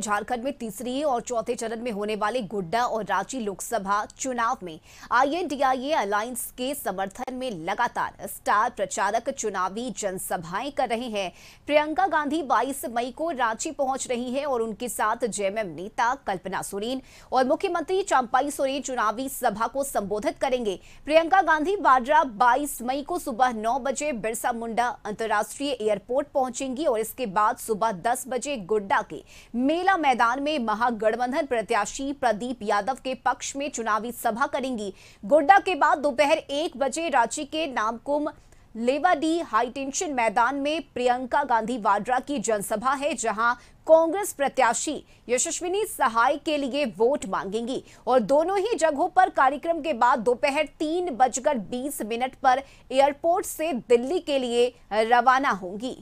झारखंड में तीसरी और चौथे चरण में होने वाले गोड्डा और रांची लोकसभा चुनाव में आईएनडीआईए अलायंस के समर्थन में लगातार स्टार प्रचारक चुनावी जनसभाएं कर रहे हैं। प्रियंका गांधी 22 मई को रांची पहुंच रही हैं और उनके साथ जेएमएम नेता कल्पना सोरेन और मुख्यमंत्री चंपाई सोरेन चुनावी सभा को संबोधित करेंगे। प्रियंका गांधी वाड्रा 22 मई को सुबह 9 बजे बिरसा मुंडा अंतर्राष्ट्रीय एयरपोर्ट पहुंचेंगी और इसके बाद सुबह 10 बजे गोड्डा के मेला मैदान में महागठबंधन प्रत्याशी प्रदीप यादव के पक्ष में चुनावी सभा करेंगी। गोड्डा के बाद दोपहर 1 बजे रांची के नामकुम लेवाडी हाईटेंशन मैदान में प्रियंका गांधी वाड्रा की जनसभा है, जहां कांग्रेस प्रत्याशी यशस्विनी सहाय के लिए वोट मांगेंगी और दोनों ही जगहों पर कार्यक्रम के बाद दोपहर 3:20 पर एयरपोर्ट से दिल्ली के लिए रवाना होंगी।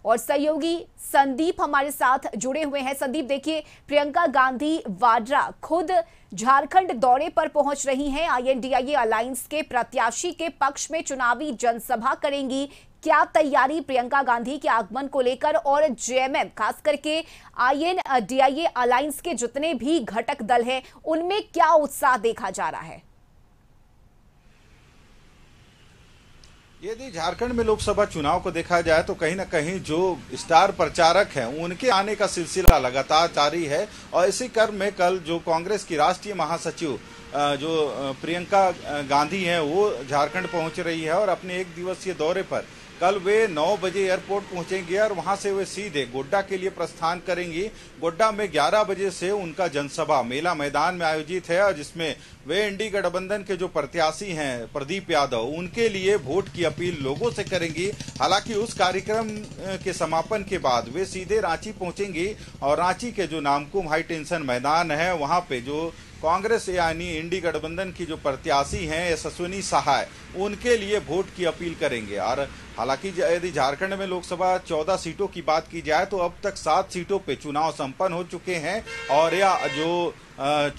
और सहयोगी संदीप हमारे साथ जुड़े हुए हैं। संदीप, देखिए, प्रियंका गांधी वाड्रा खुद झारखंड दौरे पर पहुंच रही हैं। आईएनडीआईए अलायंस के प्रत्याशी के पक्ष में चुनावी जनसभा करेंगी। क्या तैयारी प्रियंका गांधी के आगमन को लेकर और जेएमएम खास करके आईएनडीआईए अलायंस के जितने भी घटक दल हैं उनमें क्या उत्साह देखा जा रहा है? यदि झारखंड में लोकसभा चुनाव को देखा जाए तो कहीं ना कहीं जो स्टार प्रचारक हैं उनके आने का सिलसिला लगातार जारी है। और इसी क्रम में कल जो कांग्रेस की राष्ट्रीय महासचिव जो प्रियंका गांधी हैं वो झारखंड पहुंच रही है और अपने 1 दिवसीय दौरे पर कल वे 9 बजे एयरपोर्ट पहुंचेंगे और वहां से वे सीधे गोड्डा के लिए प्रस्थान करेंगी। गोड्डा में 11 बजे से उनका जनसभा मेला मैदान में आयोजित है और जिसमें वे इंडी गठबंधन के जो प्रत्याशी हैं प्रदीप यादव उनके लिए वोट की अपील लोगों से करेंगी। हालांकि उस कार्यक्रम के समापन के बाद वे सीधे रांची पहुंचेंगी और रांची के जो नामकुम हाई टेंशन मैदान है वहां पे जो कांग्रेस यानी इंडी गठबंधन की जो प्रत्याशी हैं यशस्विनी सहाय उनके लिए वोट की अपील करेंगे। और हालांकि यदि झारखंड में लोकसभा 14 सीटों की बात की जाए तो अब तक 7 सीटों पे चुनाव संपन्न हो चुके हैं और यह जो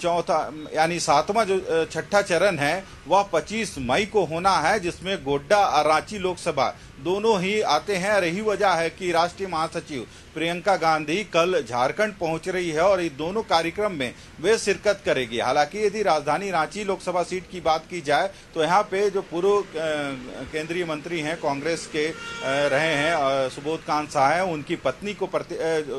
चौथा यानी 7वां जो छठा चरण है वह 25 मई को होना है, जिसमें गोड्डा और रांची लोकसभा दोनों ही आते हैं। रही वजह है कि राष्ट्रीय महासचिव प्रियंका गांधी कल झारखंड पहुंच रही है और इन दोनों कार्यक्रम में वे शिरकत करेगी। हालांकि यदि राजधानी रांची लोकसभा सीट की बात की जाए तो यहाँ पे जो पूर्व केंद्रीय मंत्री हैं कांग्रेस के रहे हैं सुबोध कांत सहाय, उनकी पत्नी को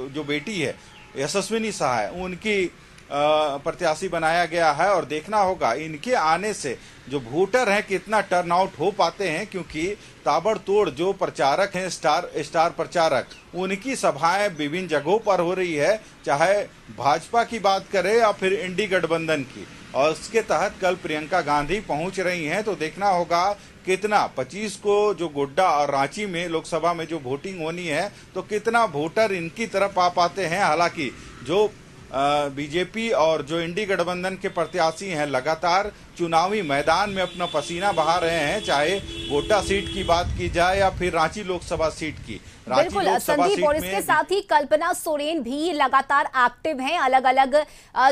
जो बेटी है यशस्विनी सहाय उनकी प्रत्याशी बनाया गया है। और देखना होगा इनके आने से जो वोटर हैं कितना टर्नआउट हो पाते हैं, क्योंकि ताबड़तोड़ जो प्रचारक हैं स्टार प्रचारक उनकी सभाएं विभिन्न जगहों पर हो रही है, चाहे भाजपा की बात करें या फिर इंडी गठबंधन की। और उसके तहत कल प्रियंका गांधी पहुंच रही हैं तो देखना होगा कितना 25 को जो गोड्डा और रांची में लोकसभा में जो वोटिंग होनी है तो कितना वोटर इनकी तरफ आ पाते हैं। हालांकि जो बीजेपी और जो इंडी गठबंधन के प्रत्याशी हैं लगातार चुनावी मैदान में अपना पसीना बहा रहे हैं, चाहे गोड्डा सीट की बात की जाए या फिर रांची लोकसभा सीट की। बिल्कुल संदीप, और इसके साथ ही कल्पना सोरेन भी लगातार एक्टिव हैं, अलग अलग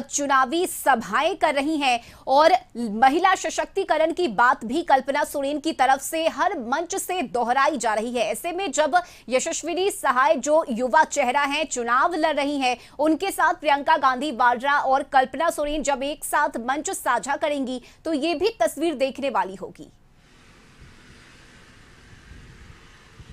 चुनावी सभाएं कर रही हैं और महिला सशक्तिकरण की बात भी कल्पना सोरेन की तरफ से हर मंच से दोहराई जा रही है। ऐसे में जब यशस्विनी सहाय जो युवा चेहरा हैं चुनाव लड़ रही हैं, उनके साथ प्रियंका गांधी वाड्रा और कल्पना सोरेन जब एक साथ मंच साझा करेंगी तो ये भी तस्वीर देखने वाली होगी।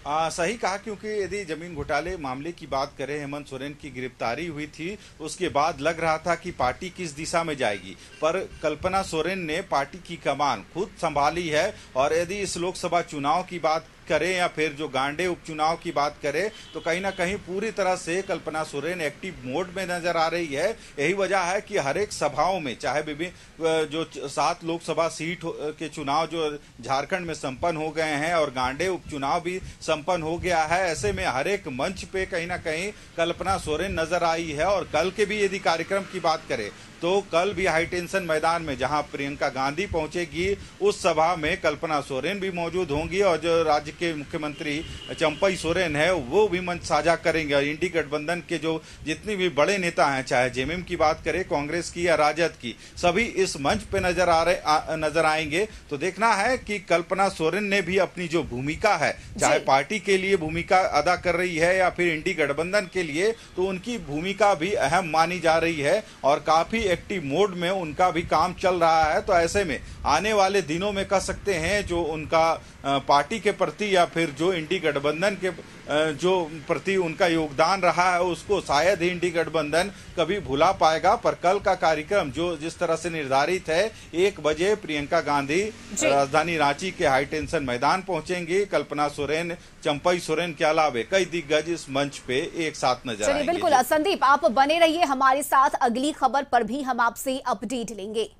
सही कहा, क्योंकि यदि जमीन घोटाले मामले की बात करें, हेमंत सोरेन की गिरफ्तारी हुई थी, उसके बाद लग रहा था कि पार्टी किस दिशा में जाएगी, पर कल्पना सोरेन ने पार्टी की कमान खुद संभाली है। और यदि इस लोकसभा चुनाव की बात करें या फिर जो गांडे उपचुनाव की बात करें तो कहीं ना कहीं पूरी तरह से कल्पना सोरेन एक्टिव मोड में नजर आ रही है। यही वजह है कि हर एक सभाओं में, चाहे विभिन्न जो 7 लोकसभा सीट के चुनाव जो झारखंड में संपन्न हो गए हैं और गांडे उपचुनाव भी संपन्न हो गया है, ऐसे में हर एक मंच पे कहीं ना कहीं कल्पना सोरेन नजर आई है। और कल के भी यदि कार्यक्रम की बात करें तो कल भी हाईटेंशन मैदान में जहां प्रियंका गांधी पहुंचेगी, उस सभा में कल्पना सोरेन भी मौजूद होंगी और जो राज्य के मुख्यमंत्री चंपई सोरेन है वो भी मंच साझा करेंगे। और इंडी गठबंधन के जो जितने भी बड़े नेता हैं, चाहे जेएमएम की बात करें, कांग्रेस की या राजद की, सभी इस मंच पे नजर आएंगे। तो देखना है कि कल्पना सोरेन ने भी अपनी जो भूमिका है, चाहे पार्टी के लिए भूमिका अदा कर रही है या फिर इंडी गठबंधन के लिए, तो उनकी भूमिका भी अहम मानी जा रही है और काफी एक्टिव मोड में उनका भी काम चल रहा है। तो ऐसे में आने वाले दिनों में कह सकते हैं जो उनका पार्टी के प्रति या फिर जो इंडी गठबंधन के जो प्रति उनका योगदान रहा है, उसको शायद ही इंडी गठबंधन कभी भुला पाएगा। पर कल का कार्यक्रम जो जिस तरह से निर्धारित है, 1 बजे प्रियंका गांधी राजधानी रांची के हाईटेंशन मैदान पहुंचेंगी। कल्पना सोरेन, चंपई सोरेन के अलावे कई दिग्गज इस मंच पे एक साथ नजर आएंगे। बिल्कुल संदीप, आप बने रहिए हमारे साथ, अगली खबर पर भी हम आपसे अपडेट लेंगे।